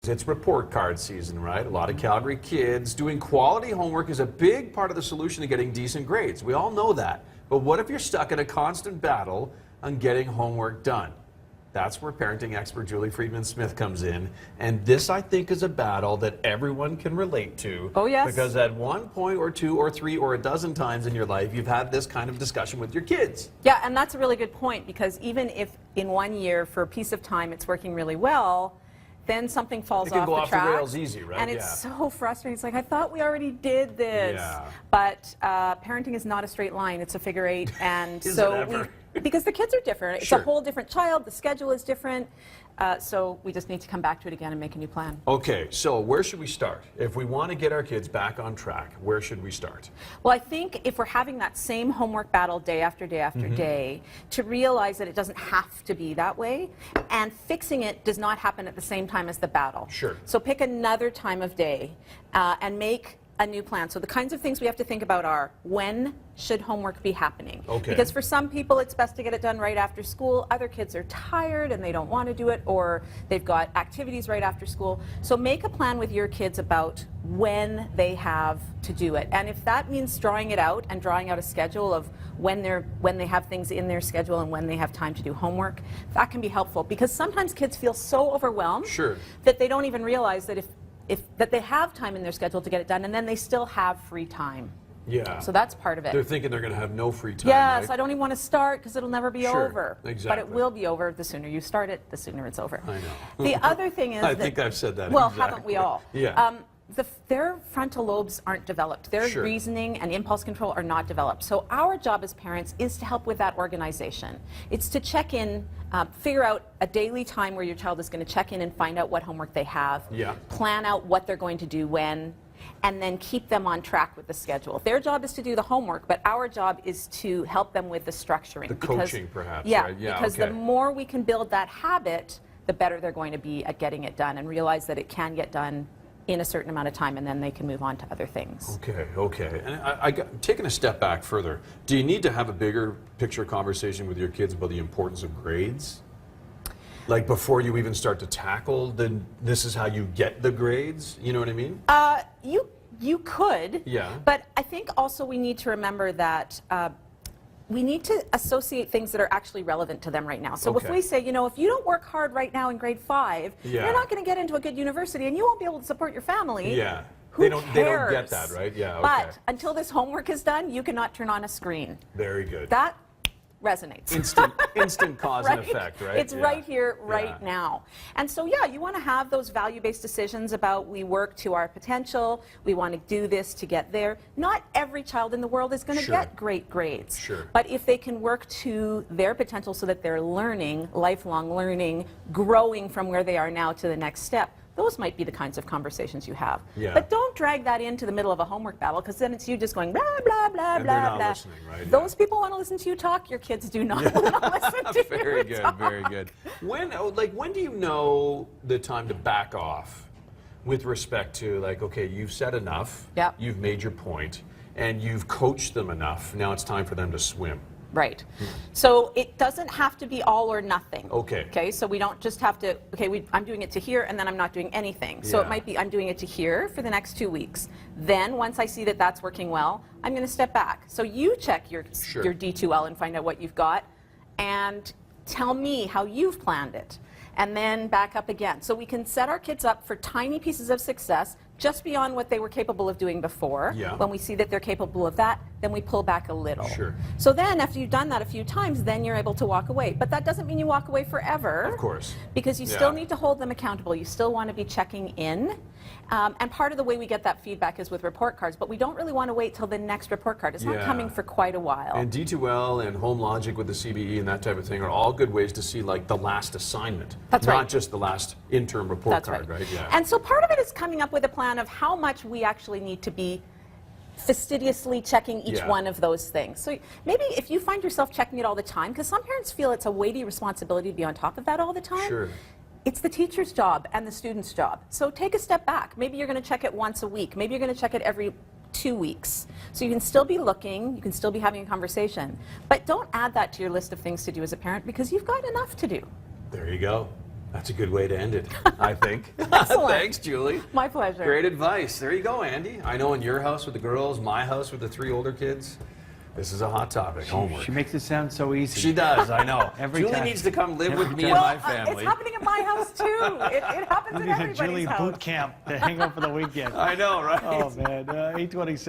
It's report card season, right? A lot of Calgary kids doing quality homework is a big part of the solution to getting decent grades. We all know that. But what if you're stuck in a constant battle on getting homework done? That's where parenting expert Julie Freedman Smith comes in. And this, I think, is a battle that everyone can relate to. Oh, yes. Because at one point or two or three or a dozen times in your life, you've had this kind of discussion with your kids. Yeah, and that's a really good point, because even if in 1 year, for a piece of time, it's working really well, then something falls off the track. It can go off the rails easy, right? And it's so frustrating. It's like, I thought we already did this. Yeah. But parenting is not a straight line. It's a figure eight. And Is so it ever? because the kids are different. It's Sure. a whole different child. The schedule is different. So we just need to come back to it again and make a new plan. Okay, so where should we start? If we want to get our kids back on track, where should we start? Well, I think if we're having that same homework battle day after day after day, to realize that it doesn't have to be that way, and fixing it does not happen at the same time as the battle. Sure. So pick another time of day and make a new plan. So the kinds of things we have to think about are, when should homework be happening? Okay. Because for some people it's best to get it done right after school. Other kids are tired and they don't want to do it, or they've got activities right after school. So make a plan with your kids about when they have to do it. And if that means drawing it out and drawing out a schedule of when they have things in their schedule and when they have time to do homework, that can be helpful, because sometimes kids feel so overwhelmed Sure. that they don't even realize that that they have time in their schedule to get it done, and then they still have free time. Yeah. So that's part of it. They're thinking they're going to have no free time, Yes, right? I don't even want to start because it'll never be Sure, over. exactly. But it will be over. The sooner you start it, the sooner it's over. I know. The other thing is I think I've said that. Well, exactly. haven't we all? Yeah. Their frontal lobes aren't developed. Their Sure. reasoning and impulse control are not developed. So our job as parents is to help with that organization. It's to check in, figure out a daily time where your child is going to check in and find out what homework they have, Yeah. plan out what they're going to do when, and then keep them on track with the schedule. Their job is to do the homework, but our job is to help them with the structuring. The coaching, perhaps, Yeah, right? Yeah, because okay. the more we can build that habit, the better they're going to be at getting it done, and realize that it can get done in a certain amount of time, and then they can move on to other things. Okay, okay. And taking a step back further, do you need to have a bigger picture conversation with your kids about the importance of grades? Like before you even start to tackle this is how you get the grades? You know what I mean? You could, Yeah. but I think also we need to remember that we need to associate things that are actually relevant to them right now. So if Okay. we say, you know, if you don't work hard right now in grade 5, Yeah. you're not going to get into a good university and you won't be able to support your family. Yeah. Who They don't get cares? that, right? Yeah, okay. But until this homework is done, you cannot turn on a screen. Very good. That resonates. Instant cause and effect, right? It's Yeah. right here, right Yeah. now. And so, yeah, you want to have those value-based decisions about, we work to our potential, we want to do this to get there. Not every child in the world is going to Sure. get great grades. Sure. But if they can work to their potential so that they're learning, lifelong learning, growing from where they are now to the next step, those might be the kinds of conversations you have. Yeah. But don't drag that into the middle of a homework battle, because then it's you just going blah, blah, blah, And blah, they're not blah. listening, right? Those people want to listen to you talk. Your kids do not want to listen to Very you good, talk. very good. When do you know the time to back off with respect to, like, okay, you've said enough, Yep. you've made your point, and you've coached them enough, now it's time for them to swim? Right. So it doesn't have to be all or nothing. Okay. Okay, so we don't just have to, okay, I'm doing it to here and then I'm not doing anything. So Yeah. it might be I'm doing it to here for the next 2 weeks. Then once I see that that's working well, I'm going to step back. So you check your Sure. D2L and find out what you've got and tell me how you've planned it. And then back up again. So we can set our kids up for tiny pieces of success just beyond what they were capable of doing before. Yeah. When we see that they're capable of that, then we pull back a little. Sure. So then after you've done that a few times, then you're able to walk away. But that doesn't mean you walk away forever. Of course. Because you Yeah. still need to hold them accountable. You still want to be checking in. And part of the way we get that feedback is with report cards, but we don't really want to wait till the next report card. It's not Yeah. coming for quite a while. And D2L and home logic with the CBE and that type of thing are all good ways to see, like, the last assignment. That's not right. just the last interim report That's card, right? Yeah. And so part of it is coming up with a plan of how much we actually need to be fastidiously checking each Yeah. one of those things. So maybe if you find yourself checking it all the time, because some parents feel it's a weighty responsibility to be on top of that all the time. Sure. It's the teacher's job and the student's job. So take a step back. Maybe you're going to check it once a week. Maybe you're going to check it every 2 weeks. So you can still be looking, you can still be having a conversation. But don't add that to your list of things to do as a parent, because you've got enough to do. There you go. That's a good way to end it, I think. Excellent. Thanks, Julie. My pleasure. Great advice. There you go, Andy. I know in your house with the girls, my house with the 3 older kids, this is a hot topic, homework. She makes it sound so easy. She does, I know. Every Julie time. needs to come live with me and Well, my family. it's happening in my house too. It happens in Maybe a everybody's Julie house. boot camp to hang out for the weekend. I know, right? Oh man, 8:26.